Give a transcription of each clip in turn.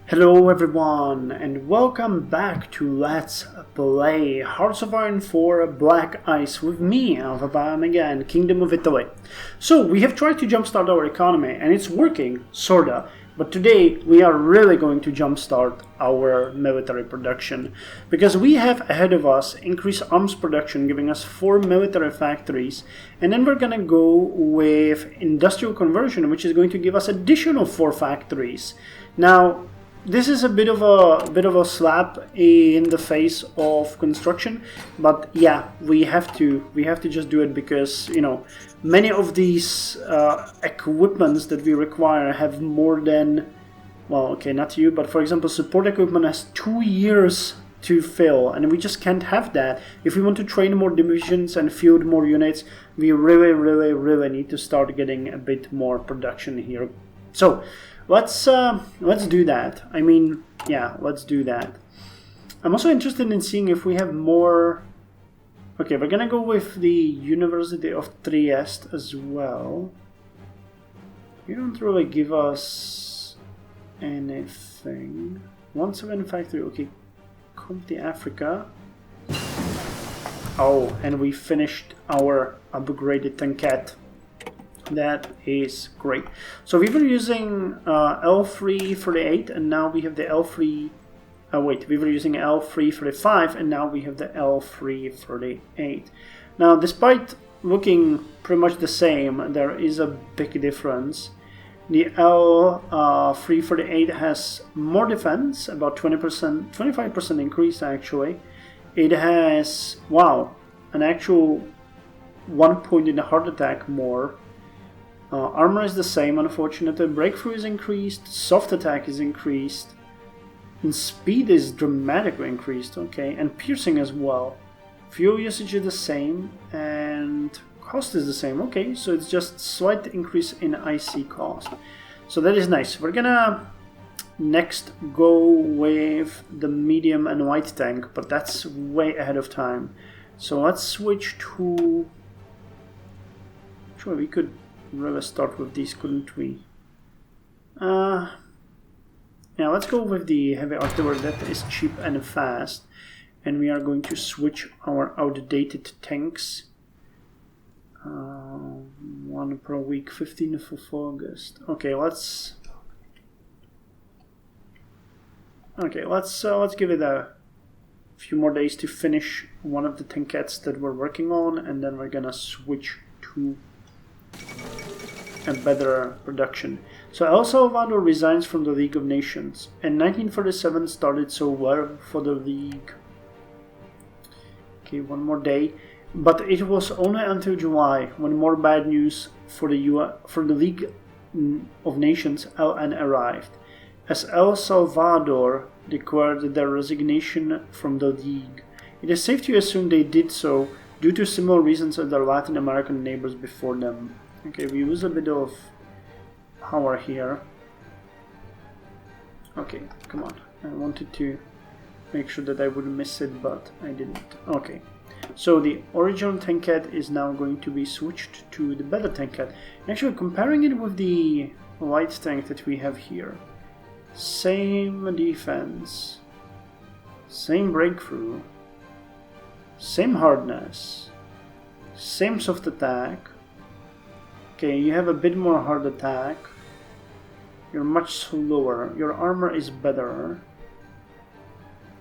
Hello everyone, and welcome back to Let's Play Hearts of Iron 4 Black Ice with me, Albania again, Kingdom of Italy. So, we have tried to jumpstart our economy, and it's working, sorta. But today, we are really going to jumpstart our military production. Because we have ahead of us increased arms production, giving us 4 military factories. And then we're gonna go with industrial conversion, which is going to give us additional 4 factories. Now, this is a bit of a slap in the face of construction, but yeah, we have to just do it because, you know, many of these equipments that we require have more than, well, okay, not you, but for example, support equipment has 2 years to fill, and we just can't have that. If we want to train more divisions and field more units, we really need to start getting a bit more production here. So let's do that. I mean, yeah, let's do that. I'm also interested in seeing if we have more. Okay, we're gonna go with the University of Trieste as well. You don't really give us anything. 17 factory. Okay, Comte Africa. Oh, and we finished our upgraded tankette. That is great. So we were using L338 and now we have the L3... we were using L335 and now we have the L338. Now, despite looking pretty much the same, there is a big difference. The L338 has more defense, about 20%, 25% increase actually. It has, wow, an actual 1 point in the heart attack more. Armor is the same, unfortunately. Breakthrough is increased, soft attack is increased, and speed is dramatically increased, okay, and piercing as well. Fuel usage is the same, and cost is the same, okay, so it's just slight increase in IC cost. So that is nice. We're gonna next go with the medium and light tank, but that's way ahead of time. So let's switch to... Sure, we could really start with these, couldn't we? Yeah, let's go with the heavy artillery. That is cheap and fast. And we are going to switch our outdated tanks. 1 per week, 15th of August. Okay, let's give it a few more days to finish one of the tankettes that we're working on, and then we're gonna switch to a better production. So El Salvador resigns from the League of Nations, and 1947 started so well for the League. Okay, one more day, but it was only until July when more bad news for the League of Nations (LN) arrived, as El Salvador declared their resignation from the League. It is safe to assume they did so due to similar reasons as their Latin American neighbors before them. Okay, we use a bit of power here. Okay, come on. I wanted to make sure that I wouldn't miss it, but I didn't. Okay, so the original tankette is now going to be switched to the better tankette. Actually, comparing it with the light tank that we have here, same defense, same breakthrough, same hardness, same soft attack. Okay, you have a bit more hard attack. You're much slower. Your armor is better.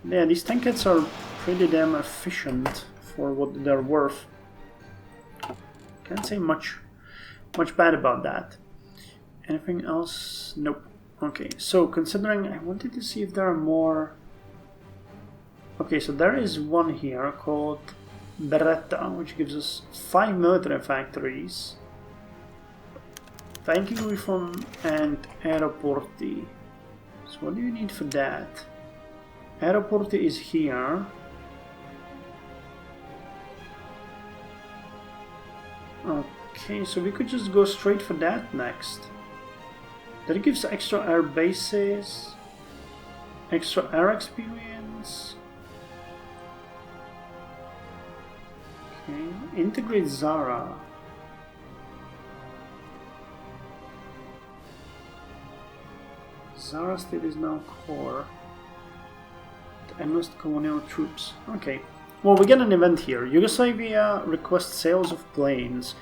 Yeah, these tankettes are pretty damn efficient for what they're worth. Can't say much bad about that. Anything else? Nope. Okay, so considering I wanted to see if there are more. Okay, so there is one here called Beretta, which gives us 5 military factories. Banking reform and aeroporti. So what do you need for that? Aeroporti is here. Okay, so we could just go straight for that next. That gives extra air bases, extra air experience. Okay, integrate Zara. Zara state is now core. The endless colonial troops. Okay. Well, we get an event here. Yugoslavia requests sales of planes.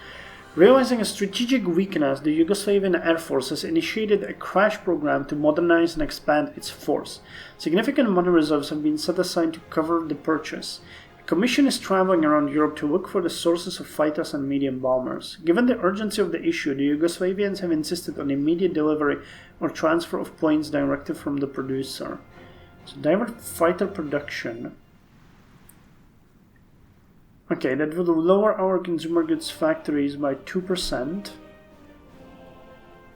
Realizing a strategic weakness, the Yugoslavian Air Force has initiated a crash program to modernize and expand its force. Significant money reserves have been set aside to cover the purchase. A commission is traveling around Europe to look for the sources of fighters and medium bombers. Given the urgency of the issue, the Yugoslavians have insisted on immediate delivery or transfer of planes directly from the producer. So divert fighter production. Okay, that would lower our consumer goods factories by 2%.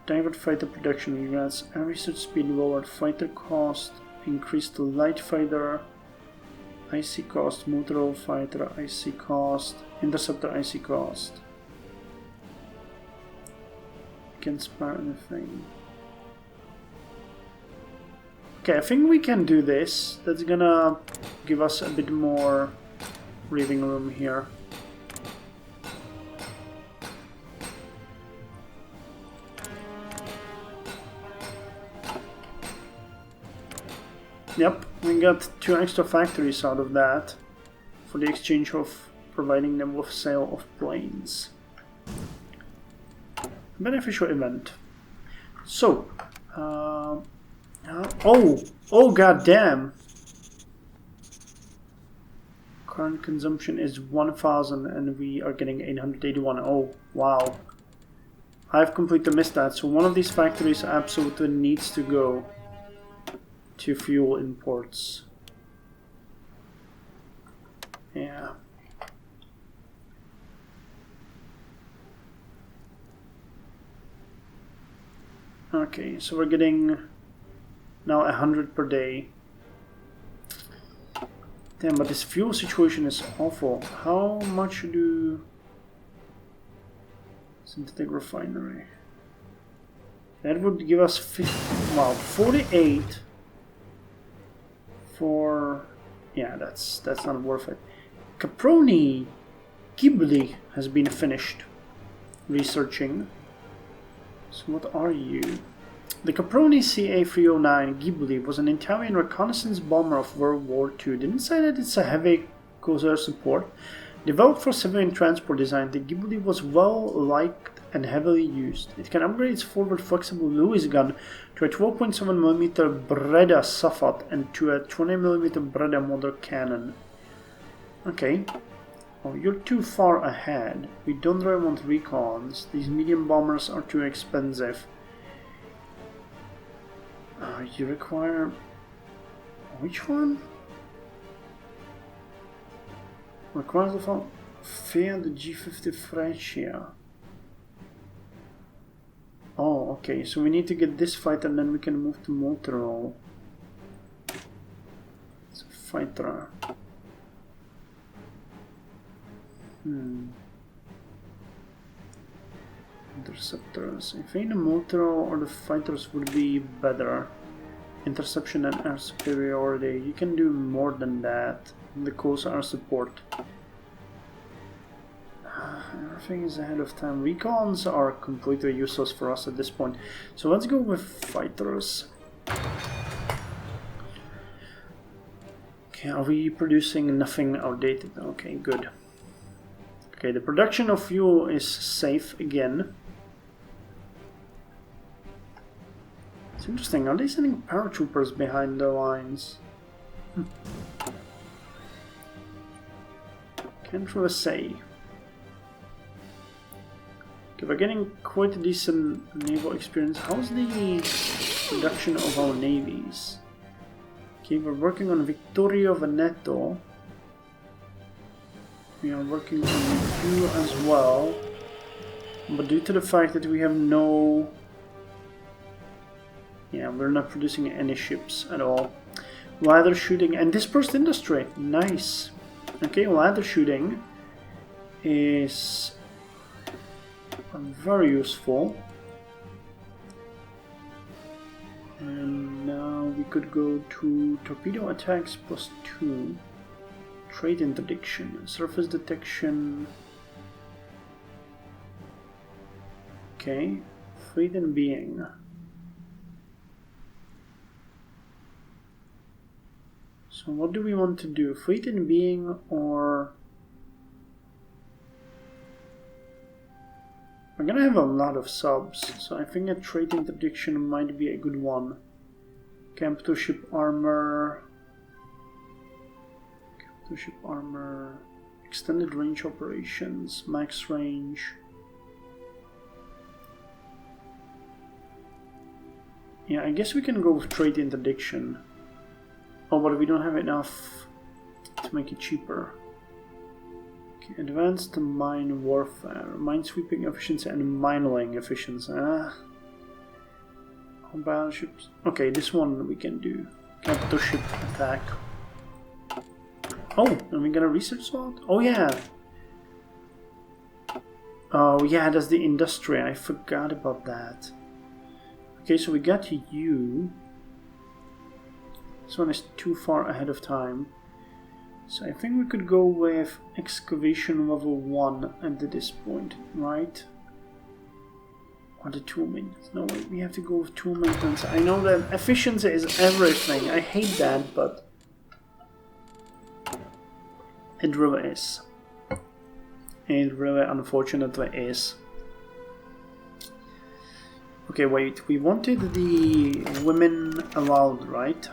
Divert fighter production units, air research speed lowered, fighter cost, increased to light fighter, IC cost, motor fighter, IC cost, interceptor IC cost. Can't spare anything. Okay, I think we can do this. That's gonna give us a bit more breathing room here. Yep, we got 2 extra factories out of that for the exchange of providing them with sale of planes. Beneficial event. So, oh god damn! Current consumption is 1,000 and we are getting 881. Oh, wow. I've completely missed that. So one of these factories absolutely needs to go to fuel imports. Yeah. Okay, so we're getting now 100 per day. Damn, but this fuel situation is awful. How much do... Synthetic refinery. That would give us 48 for... Yeah, that's not worth it. Caproni Ghibli has been finished researching. So what are you? The Caproni CA-309 Ghibli was an Italian reconnaissance bomber of World War II. Didn't say that it's a heavy cruiser support. Developed for civilian transport design, the Ghibli was well liked and heavily used. It can upgrade its forward flexible Lewis gun to a 12.7mm Breda Safat and to a 20mm Breda motor cannon. Okay. Oh, you're too far ahead. We don't really want recons. These medium bombers are too expensive. You require... Which one? Requires the Fiat G50 Freccia. Oh, okay, so we need to get this fighter and then we can move to Motorol. It's a fighter. Interceptors. I think the Motorol or the fighters would be better. Interception and air superiority. You can do more than that. The close air support. Everything is ahead of time. Recons are completely useless for us at this point. So let's go with fighters. Okay, are we producing nothing outdated? Okay, good. Okay, the production of fuel is safe again. It's interesting, are they sending paratroopers behind the lines? Can't really say. Okay, we're getting quite a decent naval experience. How's the production of our navies? Okay, we're working on Vittorio Veneto. We are working on you as well. But due to the fact that we have no... Yeah, we're not producing any ships at all. Ladder shooting and dispersed industry. Nice. Okay, ladder shooting is very useful. And now we could go to torpedo attacks +2. Trade interdiction. Surface detection. Okay. Fleet and being. So what do we want to do? Fleet in being or... We're gonna have a lot of subs, so I think a trade interdiction might be a good one. Camp to ship armor... Camp to ship armor... Extended range operations, max range... Yeah, I guess we can go with trade interdiction. Oh, but we don't have enough to make it cheaper. Okay, advanced mine warfare, minesweeping efficiency and minelaying efficiency. Battleships. Okay, this one we can do. Capital ship attack. Oh, and we got a research slot? Oh yeah. Oh yeah, that's the industry. I forgot about that. Okay, so we got you. This one is too far ahead of time. So I think we could go with excavation level 1 at this point, right? Or the tool maintenance. No, wait, we have to go with tool maintenance. I know that efficiency is everything. I hate that, but it really is. It really unfortunately is. Okay, wait, we wanted the women allowed, right?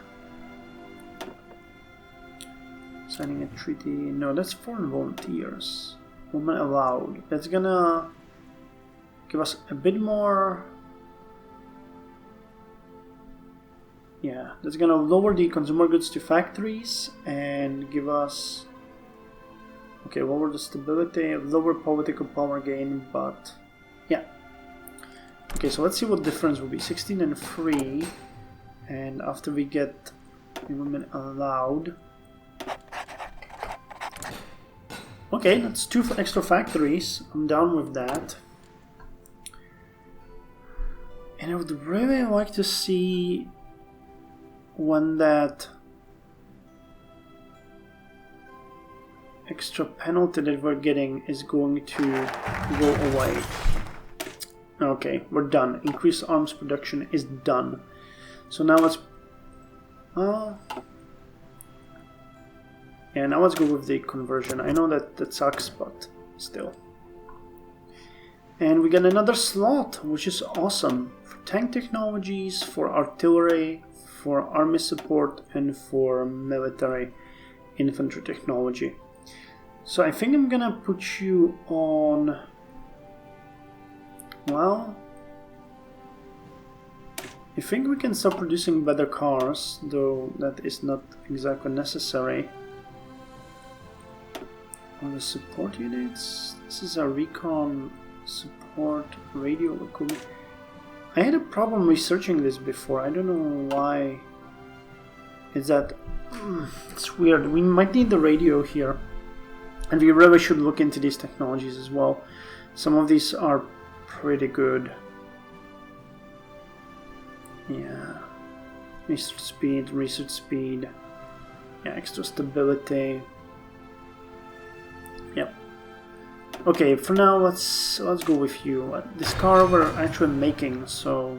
Signing a treaty. No, that's foreign volunteers. Women allowed. That's gonna give us a bit more. Yeah, that's gonna lower the consumer goods to factories and give us. Okay, lower the stability, lower political power gain, but yeah. Okay, so let's see what difference will be. 16 and 3, and after we get the women allowed. Okay, that's 2 extra factories. I'm down with that. And I would really like to see when that extra penalty that we're getting is going to go away. Okay, we're done. Increased arms production is done. So now let's... yeah, now let's go with the conversion. I know that sucks, but still. And we got another slot, which is awesome. For tank technologies, for artillery, for army support, and for military infantry technology. So I think I'm gonna put you on... Well, I think we can start producing better cars, though that is not exactly necessary. On the support units, this is a recon support radio equipment. I had a problem researching this before. I don't know why. Is that it's weird. We might need the radio here, and we really should look into these technologies as well. Some of these are pretty good. Yeah, research speed, yeah, extra stability. Yep. Okay, for now let's go with you. This car we're actually making, so...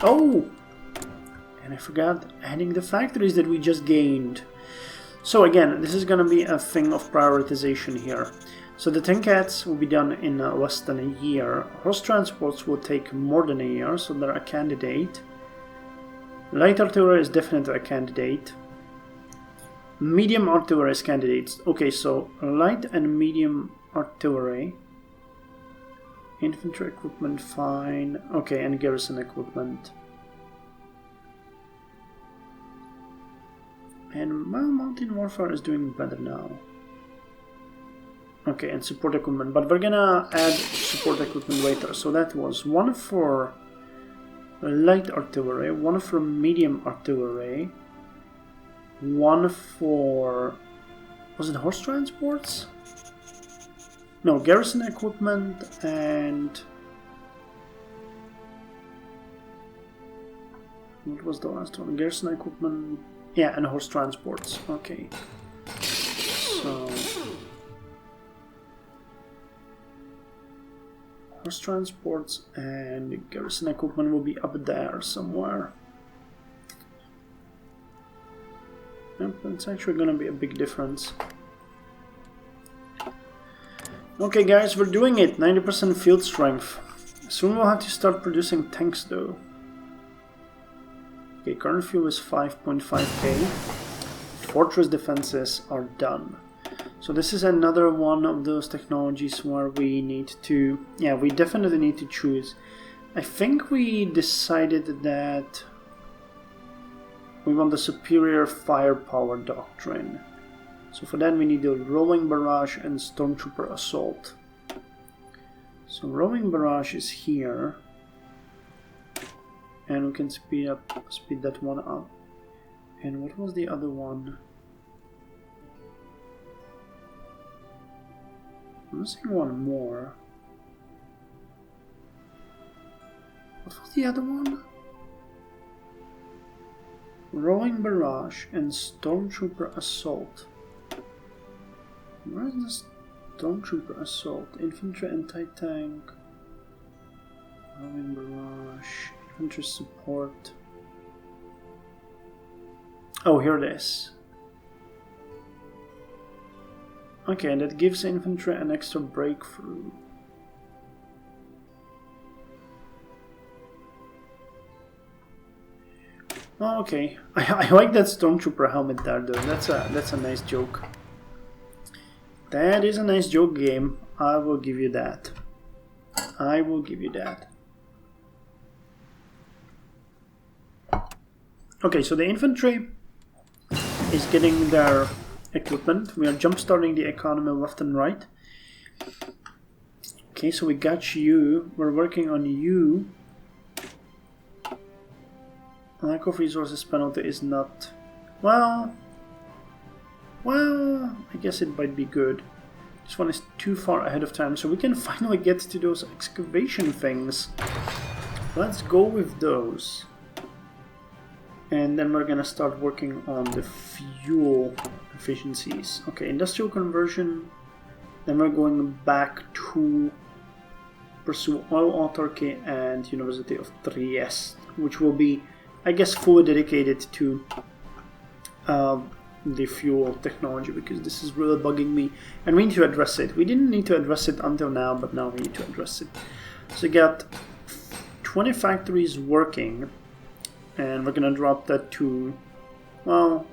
Oh! And I forgot adding the factories that we just gained. So again, this is gonna be a thing of prioritization here. So the tankets will be done in less than a year. Horse transports will take more than a year, so they're a candidate. Light artillery is definitely a candidate. Medium artillery is candidates. Okay, so light and medium artillery. Infantry equipment, fine. Okay, and garrison equipment. And well, mountain warfare is doing better now. Okay, and support equipment, but we're gonna add support equipment later. So that was one for light artillery, one for medium artillery, one for... was it horse transports? No, garrison equipment and... what was the last one? Garrison equipment... yeah, and horse transports. Okay. So... horse transports and garrison equipment will be up there somewhere. Yep, it's actually gonna be a big difference. Okay guys, we're doing it. 90% field strength. Soon we'll have to start producing tanks though. Okay, current fuel is 5.5k. Fortress defenses are done. So this is another one of those technologies where we need to... yeah, we definitely need to choose. I think we decided that we want the superior firepower doctrine. So for that we need the rolling barrage and stormtrooper assault. So rolling barrage is here. And we can speed that one up. And what was the other one? I'm missing one more. What was the other one? Rolling barrage and stormtrooper assault. Where is the stormtrooper assault? Infantry anti-tank. Rolling barrage. Infantry support. Oh, here it is. Okay, and that gives infantry an extra breakthrough. Oh, okay. I like that stormtrooper helmet there, though. That's a nice joke. That is a nice joke, game. I will give you that. I will give you that. Okay, so the infantry is getting their equipment. We are jump-starting the economy left and right. Okay, so we got you. We're working on you. Lack of resources penalty is not... Well, I guess it might be good. This one is too far ahead of time, so we can finally get to those excavation things. Let's go with those. And then we're gonna start working on the fuel efficiencies. Okay, industrial conversion. Then we're going back to pursue oil autarky and University of Trieste, which will be, I guess, fully dedicated to the fuel technology, because this is really bugging me and we need to address it. We didn't need to address it until now, but now we need to address it. So we got 20 factories working, and we're gonna drop that to, well,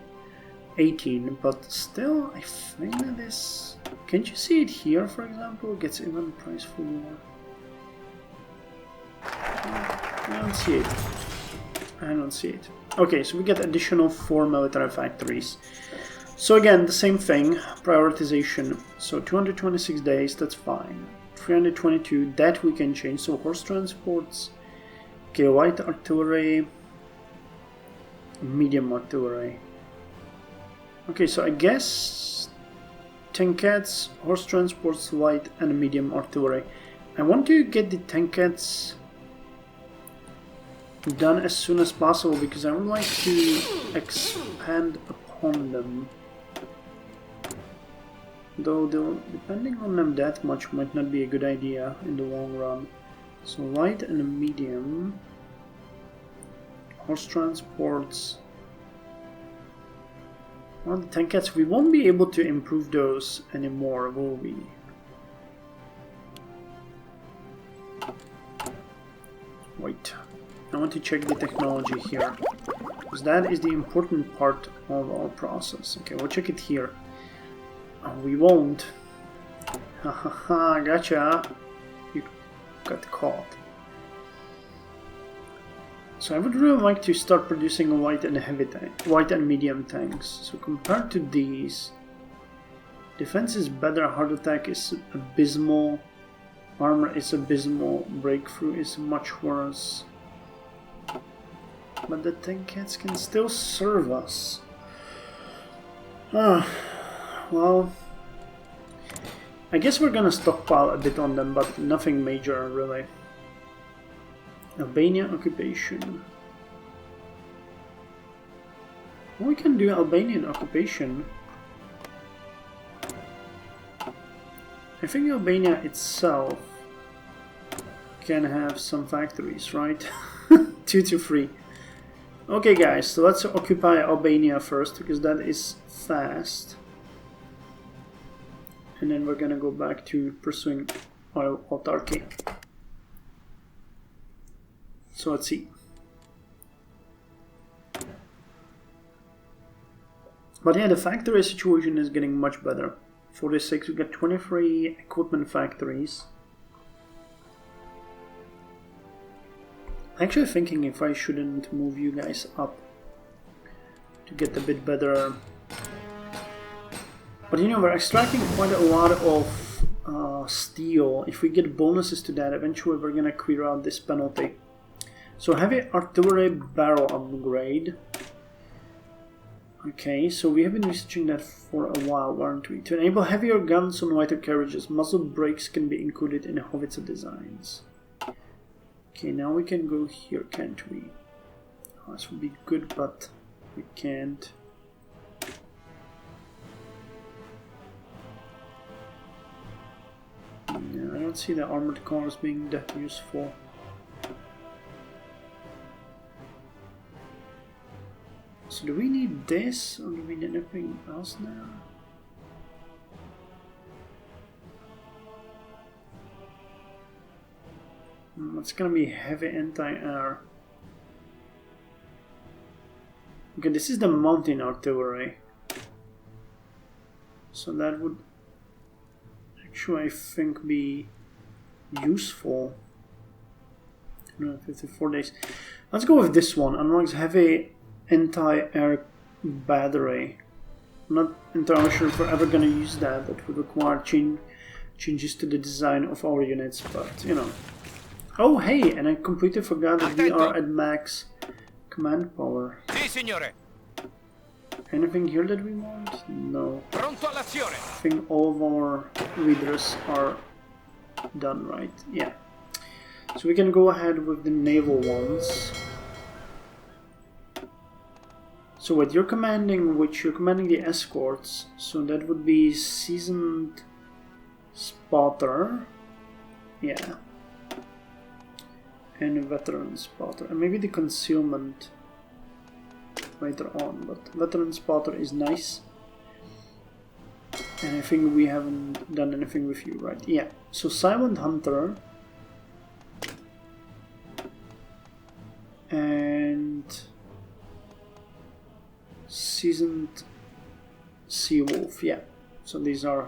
18, but still I think that this... Can't you see it here, for example? It gets even price for more. I don't see it. I don't see it. Okay, so we get additional 4 military factories. So again, the same thing, prioritization. So 226 days, that's fine. 322, that we can change. So horse transports, okay, light artillery, medium artillery. Okay, so I guess tankettes, horse transports, light and medium artillery. I want to get the tankettes done as soon as possible, because I would like to expand upon them. Though depending on them that much might not be a good idea in the long run. So light and medium. Horse transports. Well, the tankettes, we won't be able to improve those anymore, will we? Wait. I want to check the technology here, because that is the important part of our process. Okay, we'll check it here. Oh, we won't. Ha ha ha, gotcha. You got caught. So I would really like to start producing light and medium tanks. So compared to these, defense is better, heart attack is abysmal, armor is abysmal, breakthrough is much worse. But the tankettes can still serve us. Well, I guess we're gonna stockpile a bit on them, but nothing major really. Albania Occupation. We can do Albanian Occupation. I think Albania itself can have some factories, right? 2 to 3. Okay guys, so let's occupy Albania first, because that is fast. And then we're gonna go back to pursuing oil autarky. So let's see. But yeah, the factory situation is getting much better. 46, we got 23 equipment factories. Actually thinking if I shouldn't move you guys up to get a bit better. But you know, we're extracting quite a lot of steel. If we get bonuses to that, eventually we're gonna clear out this penalty. So heavy artillery barrel upgrade. Okay, so we have been researching that for a while, aren't we? To enable heavier guns on lighter carriages, muzzle brakes can be included in howitzer designs. Okay, now we can go here, can't we? Oh, this would be good, but we can't. Yeah, I don't see the armored cars being that useful. So do we need this, or do we need anything else now? It's gonna be heavy anti-air. Okay, this is the mountain artillery. So that would actually, I think, be useful. No, 54 days. Let's go with this one. Unlocks heavy anti-air battery. I'm not entirely sure if we're ever gonna use that. That would require changes to the design of our units, but you know. Oh hey, and I completely forgot that we are at max command power. Sì, signore. Anything here that we want? No. I think all of our readers are done, right? Yeah. So we can go ahead with the naval ones. So what you're commanding, you're commanding the escorts, so that would be seasoned spotter. Yeah. And a veteran spotter, and maybe the concealment later on, but veteran spotter is nice. And I think we haven't done anything with you, right? Yeah, so silent hunter and seasoned sea wolf. Yeah, so these are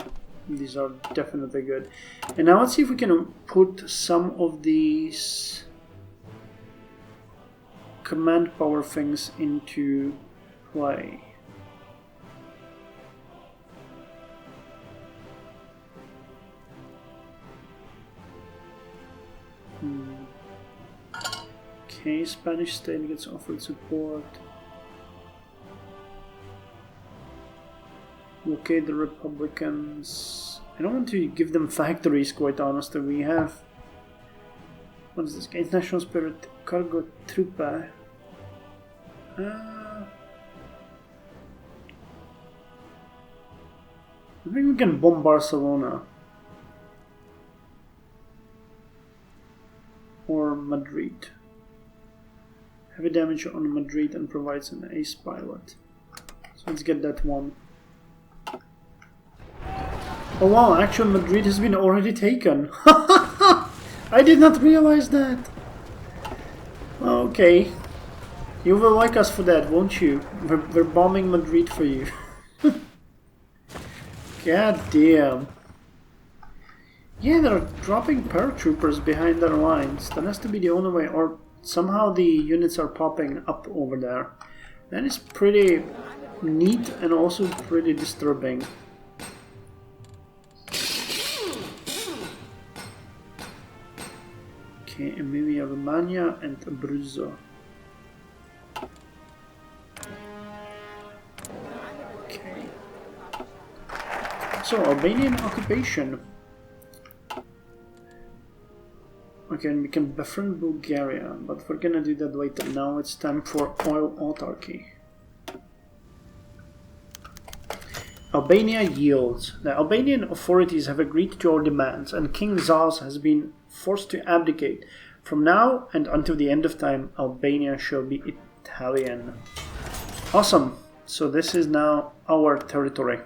definitely good. And now let's see if we can put some of these command power things into play. Okay, Spanish state gets offered support. Locate the Republicans. I don't want to give them factories, quite honestly. We have... What is this? International Spirit Cargo Troopa. I think we can bomb Barcelona. Or Madrid. Heavy damage on Madrid and provides an ace pilot. So let's get that one. Oh wow, actually Madrid has been already taken. I did not realize that. Okay. You will like us for that, won't you? We're bombing Madrid for you. God damn. Yeah, they're dropping paratroopers behind their lines. That has to be the only way. Or somehow the units are popping up over there. That is pretty neat and also pretty disturbing. Okay, Emilia Romagna and Abruzzo. Okay. So, Albanian Occupation. Okay, and we can befriend Bulgaria, but we're gonna do that later. Now it's time for oil autarky. Albania yields. The Albanian authorities have agreed to our demands, and King Zaz has been forced to abdicate. From now and until the end of time, Albania shall be Italian. Awesome. So this is now our territory.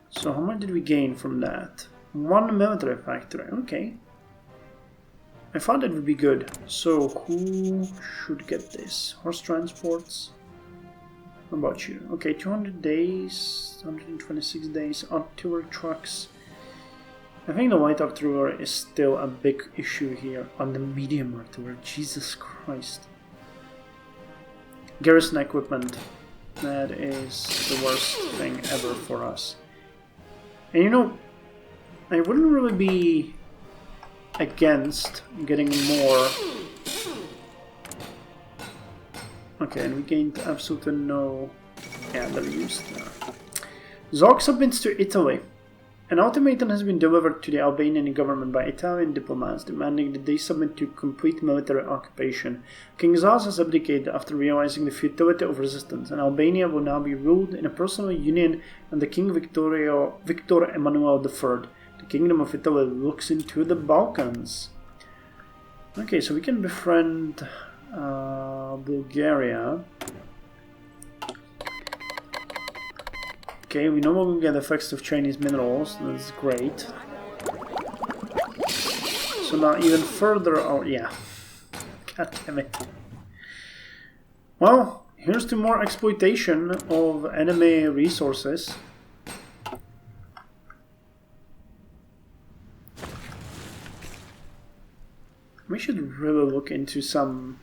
So how much did we gain from that? 1 military factory. Okay. I thought it would be good. So who should get this? Horse transports. How about you? Okay, 200 days, 126 days. Artillery trucks. I think the light artillery is still a big issue here. On the medium artillery. Jesus Christ. Garrison equipment. That is the worst thing ever for us. And you know, I wouldn't really be against getting more. Okay, and we gained absolutely no. Yeah, they're used now. Zog submits to Italy. An ultimatum has been delivered to the Albanian government by Italian diplomats demanding that they submit to complete military occupation. King Zaz has abdicated after realizing the futility of resistance, and Albania will now be ruled in a personal union under King Victor Emmanuel III. The Kingdom of Italy looks into the Balkans. Okay, so we can befriend Bulgaria. Okay, we no longer get effects of Chinese minerals, that's great. So now even further, oh yeah, god damn it. Well, here's to more exploitation of enemy resources. We should really look into some,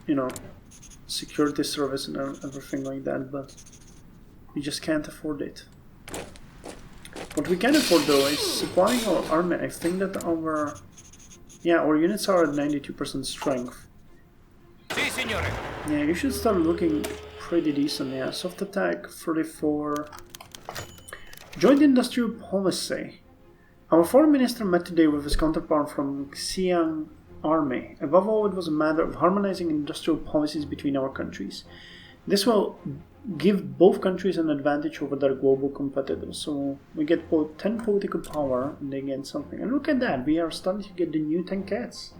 you know, security service and everything like that, but we just can't afford it. What we can afford though is supplying our army. I think that our units are at 92% strength. Si, signore. Yeah, you should start looking pretty decent. Yeah, soft attack 34. Joint industrial policy. Our foreign minister met today with his counterpart from Xi'an army. Above all, it was a matter of harmonizing industrial policies between our countries. This will give both countries an advantage over their global competitors. So we get 10 political power and they get something. And look at that, we are starting to get the new tankettes.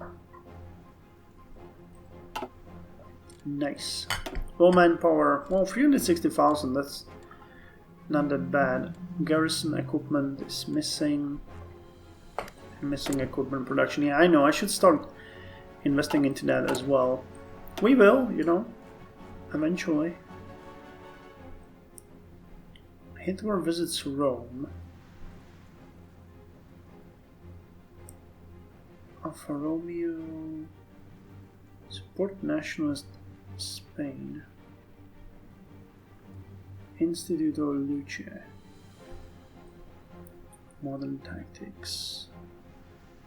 Nice. Low manpower, well, 360,000, that's not that bad. Garrison equipment is missing. Missing equipment production. Yeah, I know, I should start investing into that as well. We will, you know, eventually. Hitler visits Rome. Alfa Romeo. Support nationalist Spain. Instituto Luce. Modern tactics.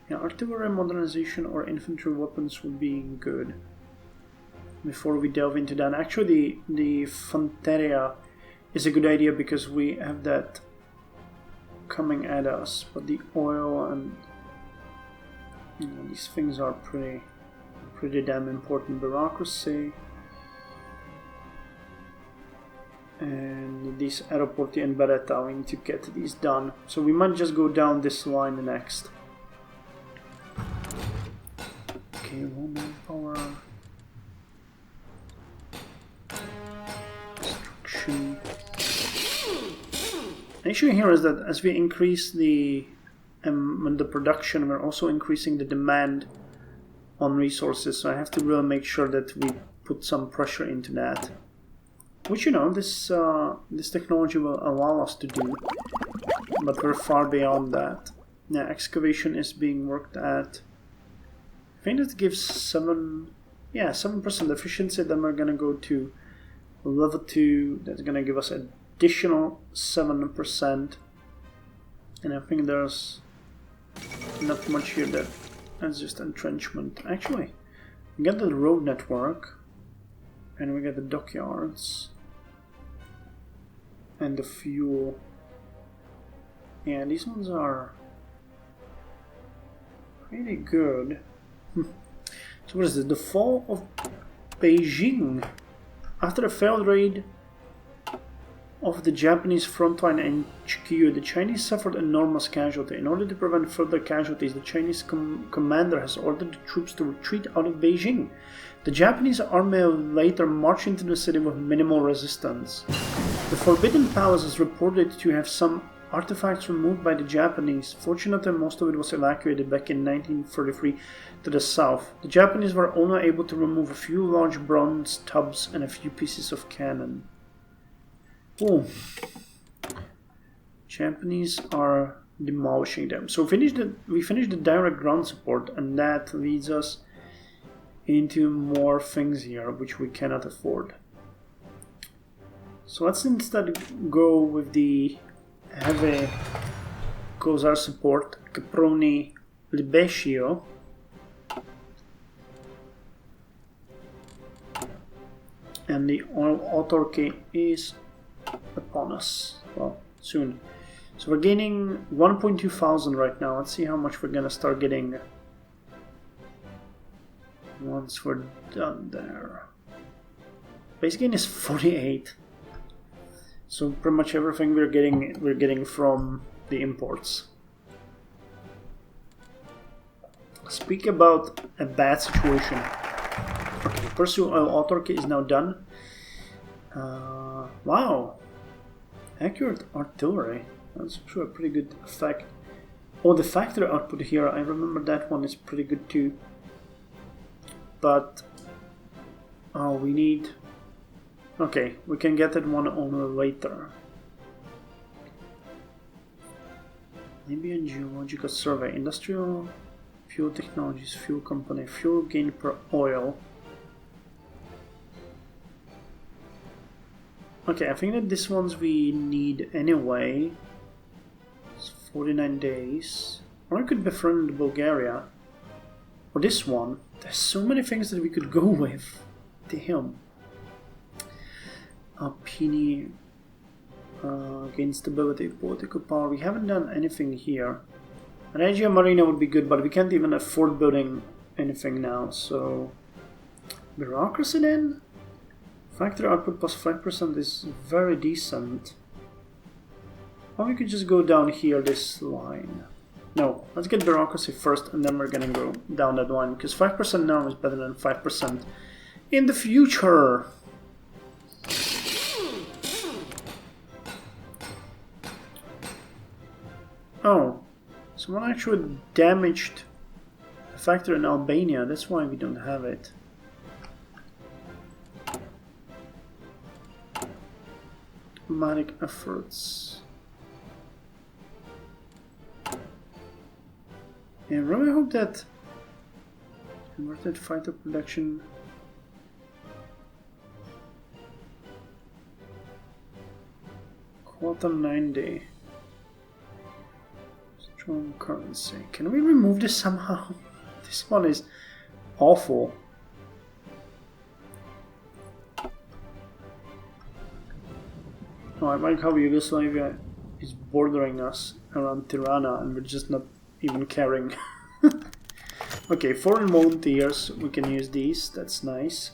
Yeah, artillery modernization or infantry weapons would be good. Before we delve into that, actually the Fanteria is a good idea because we have that coming at us, but the oil and, you know, these things are pretty damn important. Bureaucracy and these Aeroporti and Beretta, we need to get these done. So we might just go down this line next. Okay, woman power. Destruction. The issue here is that as we increase the production, we're also increasing the demand on resources. So I have to really make sure that we put some pressure into that. Which, you know, this technology will allow us to do, but we're far beyond that. Yeah, excavation is being worked at. I think that gives 7% efficiency. Then we're gonna go to level 2. That's gonna give us additional 7%. And I think there's not much here. That's just entrenchment. Actually, we get the road network, and we get the dockyards. And the fuel. Yeah, these ones are pretty good. So what is this? The fall of Beijing. After a failed raid of the Japanese front line in HQ, the Chinese suffered enormous casualty. In order to prevent further casualties, the Chinese commander has ordered the troops to retreat out of Beijing. The Japanese army later marched into the city with minimal resistance. The Forbidden Palace is reported to have some artifacts removed by the Japanese. Fortunately, most of it was evacuated back in 1933 to the south. The Japanese were only able to remove a few large bronze tubs and a few pieces of cannon. Oh, Japanese are demolishing them. So we finished the direct ground support, and that leads us into more things here which we cannot afford. So let's instead go with the heavy Khazar support, Caproni Ghibli. And the oil autarky is upon us. Well, soon. So we're gaining 1,200 right now. Let's see how much we're gonna start getting once we're done there. Base gain is 48. So pretty much everything we're getting from the imports. Speak about a bad situation. Okay, pursue oil autarky is now done. Wow, accurate artillery. That's actually a pretty good effect. Oh, the factory output here, I remember that one is pretty good too. But oh, we need. Okay, we can get that one on later. Maybe a geological survey. Industrial fuel technologies, fuel company, fuel gain per oil. Okay, I think that this ones we need anyway. It's 49 days. Or I could befriend Bulgaria. Or this one. There's so many things that we could go with. Damn. Alpini. Gain stability, political power. We haven't done anything here. Regia Marina would be good, but we can't even afford building anything now, so... Bureaucracy then? Factory output plus 5% is very decent. Or we could just go down here this line. No, let's get bureaucracy first and then we're gonna go down that line, because 5% now is better than 5% in the future. Oh, someone actually damaged a factory in Albania, that's why we don't have it. Diplomatic efforts. Yeah, I really hope that converted fighter production quarter 90. Strong currency. Can we remove this somehow? This one is awful. Oh, I like how Yugoslavia is bordering us around Tirana and we're just not even caring. Okay, foreign volunteers, we can use these, that's nice.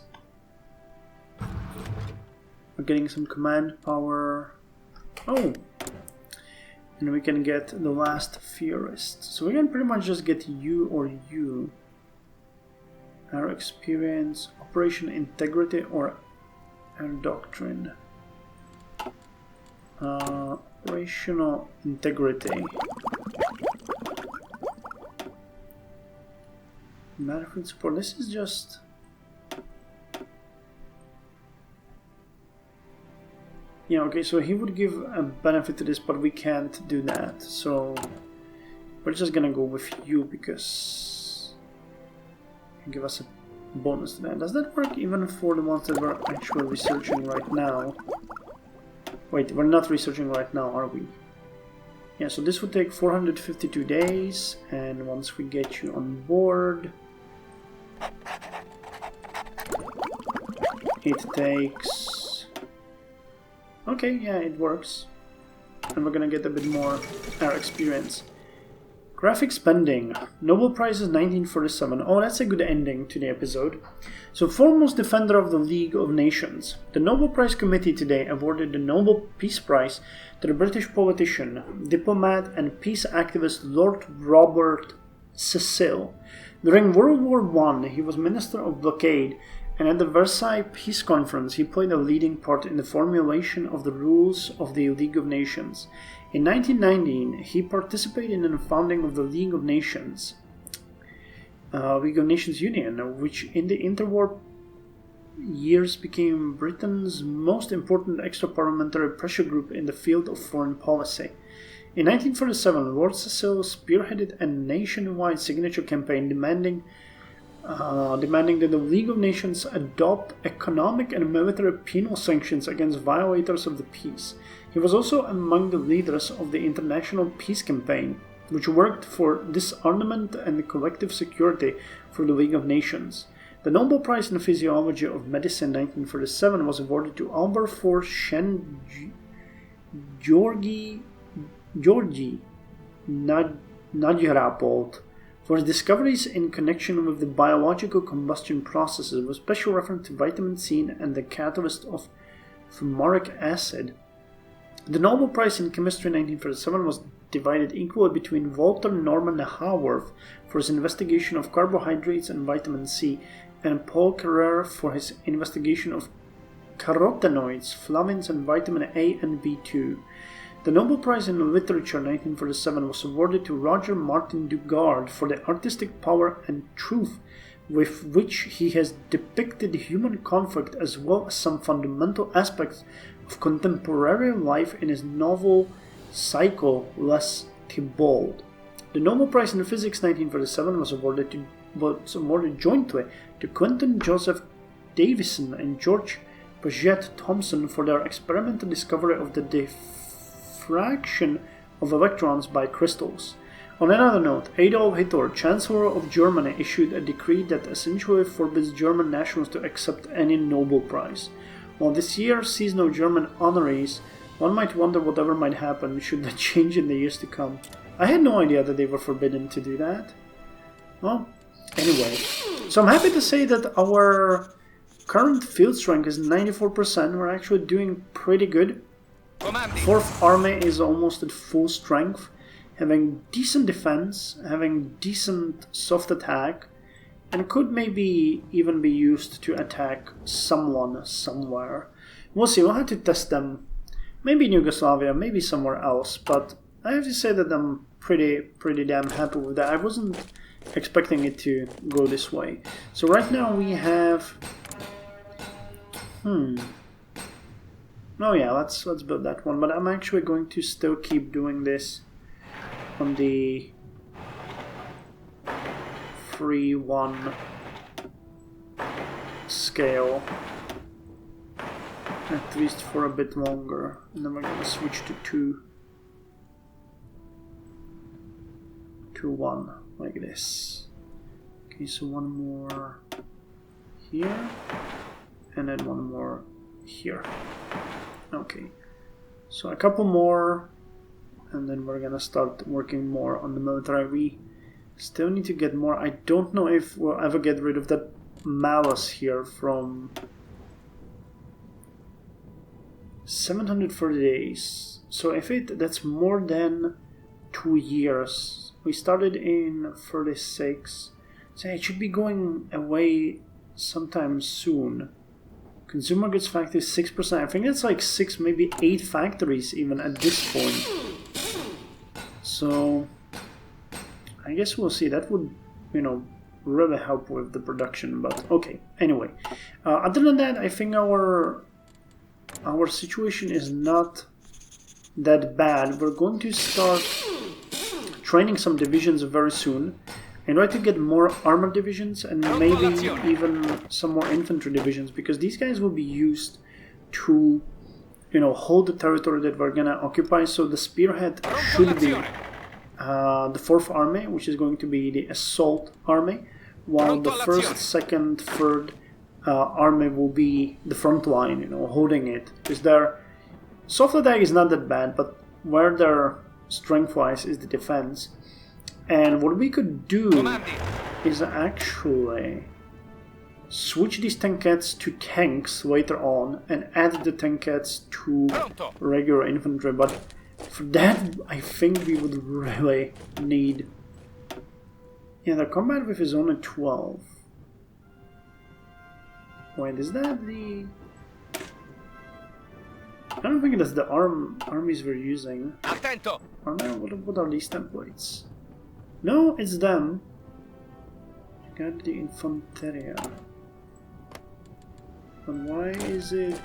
We're getting some command power. Oh! And we can get the last theorist. So we can pretty much just get you or you. Our experience, operation integrity or our doctrine. Operational integrity. Battlefield support. This is just. Yeah, okay, so he would give a benefit to this, but we can't do that. So we're just gonna go with you because you give us a bonus to that. Does that work even for the ones that we're actually researching right now? Wait, we're not researching right now, are we? Yeah, so this would take 452 days, and once we get you on board, it takes... Okay, yeah, it works. And we're gonna get a bit more experience. Graphic spending. Nobel Prize is 1947. Oh, that's a good ending to the episode. So, foremost defender of the League of Nations. The Nobel Prize Committee today awarded the Nobel Peace Prize to the British politician, diplomat, and peace activist Lord Robert Cecil. During World War I, he was Minister of Blockade, and at the Versailles Peace Conference, he played a leading part in the formulation of the rules of the League of Nations. In 1919, he participated in the founding of the League of Nations Union, which in the interwar years became Britain's most important extra-parliamentary pressure group in the field of foreign policy. In 1947, Lord Cecil spearheaded a nationwide signature campaign demanding that the League of Nations adopt economic and military penal sanctions against violators of the peace. He was also among the leaders of the International Peace Campaign, which worked for disarmament and collective security for the League of Nations. The Nobel Prize in Physiology of Medicine 1947 was awarded to Albert Shen Georgi Nagyarapolt for his discoveries in connection with the biological combustion processes, with special reference to vitamin C and the catalyst of fumaric acid. The Nobel Prize in Chemistry 1947 was divided equally between Walter Norman Haworth for his investigation of carbohydrates and vitamin C, and Paul Carrere for his investigation of carotenoids, flavins, and vitamin A and B2. The Nobel Prize in Literature 1947 was awarded to Roger Martin Dugard for the artistic power and truth with which he has depicted human conflict, as well as some fundamental aspects of contemporary life in his novel Cycle Les Thibault. The Nobel Prize in Physics 1947 was awarded jointly to Quentin Joseph Davison and George Paget Thomson for their experimental discovery of the diffraction of electrons by crystals. On another note, Adolf Hitler, Chancellor of Germany, issued a decree that essentially forbids German nationals to accept any Nobel Prize. While this year sees no German honorees, one might wonder whatever might happen should that change in the years to come. I had no idea that they were forbidden to do that. Well, anyway. So I'm happy to say that our current field strength is 94%. We're actually doing pretty good. 4th Army is almost at full strength, having decent defense, having decent soft attack, and could maybe even be used to attack someone somewhere. We'll see, we'll have to test them. Maybe in Yugoslavia, maybe somewhere else, but I have to say that I'm pretty damn happy with that. I wasn't expecting it to go this way. So right now we have... Oh yeah, let's build that one, but I'm actually going to still keep doing this on the 3-1 scale, at least for a bit longer, and then we're going to switch to 2-1 like this. Okay, so one more here and then one more here. Okay, so a couple more and then we're gonna start working more on the military. We still need to get more. I don't know if we'll ever get rid of that malice here from 730 days. So if that's more than 2 years. We started in 36. So it should be going away sometime soon. Consumer goods factory 6%. I think it's like 6, maybe 8 factories even at this point. So I guess we'll see. That would, really help with the production. But okay. Anyway, other than that, I think our situation is not that bad. We're going to start training some divisions very soon. And try to get more armored divisions and maybe even some more infantry divisions, because these guys will be used to, hold the territory that we're gonna occupy. So the spearhead should be the 4th Army, which is going to be the assault army, while the 1st, 2nd, 3rd army will be the front line, holding it. Because their soft attack is not that bad, but where their strength-wise is the defense. And what we could do Comandi. is actually switch these tankettes to tanks later on and add the tankettes to Pronto. regular infantry, but for that I think we would really need... Yeah, the combat width is only 12. Wait, is that the... I don't think that's the armies we're using. Attento. Are there? What are these templates? No, it's them. Got the Infanteria. And why is it...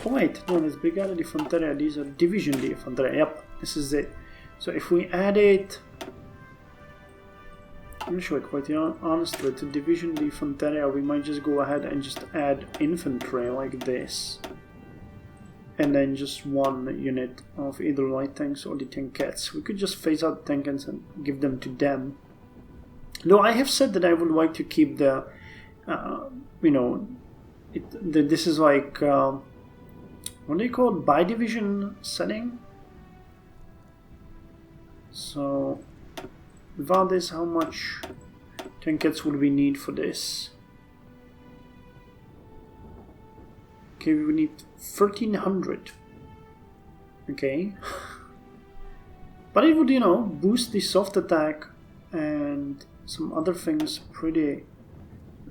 Oh wait, no, it's Brigada di Infanteria. These are Division di Infanteria. Yep, this is it. So if we add it... I'm not sure, quite honestly, to Division di Infanteria, we might just go ahead and just add infantry like this. And then just one unit of either light tanks or the tankettes. We could just phase out tanks and give them to them. Though I have said that I would like to keep the, you know, this is like, what do you call it, by-division setting? So, without this, how much tankettes would we need for this? Okay, we need 1300. Okay. But it would, you know, boost the soft attack and some other things pretty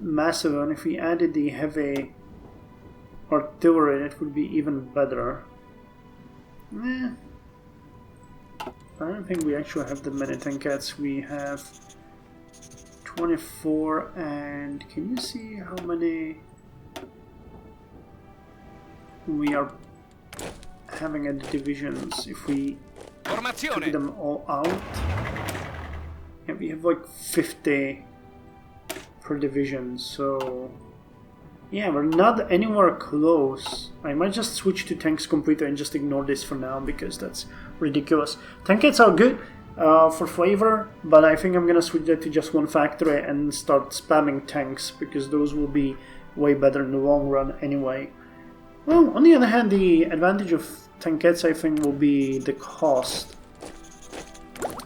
massive. And if we added the heavy artillery, it would be even better. I don't think we actually have that many tankettes. We have 24, and can you see how many we are having at the divisions if we took them all out? Yeah, we have like 50 per division, so yeah, we're not anywhere close. I might just switch to tanks completely and just ignore this for now because that's ridiculous. Tankettes are good for flavor, but I think I'm gonna switch that to just one factory and start spamming tanks because those will be way better in the long run anyway. Well, on the other hand, the advantage of tankettes, I think, will be the cost.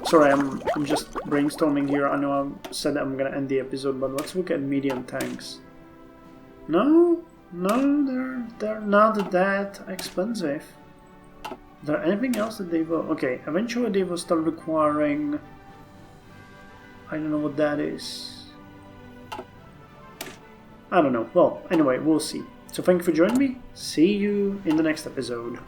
Sorry, I'm just brainstorming here. I know I said I'm gonna end the episode, but let's look at medium tanks. No, they're not that expensive. Is there anything else that they will... Okay, eventually they will start requiring... I don't know what that is. I don't know. Well, anyway, we'll see. So thank you for joining me. See you in the next episode.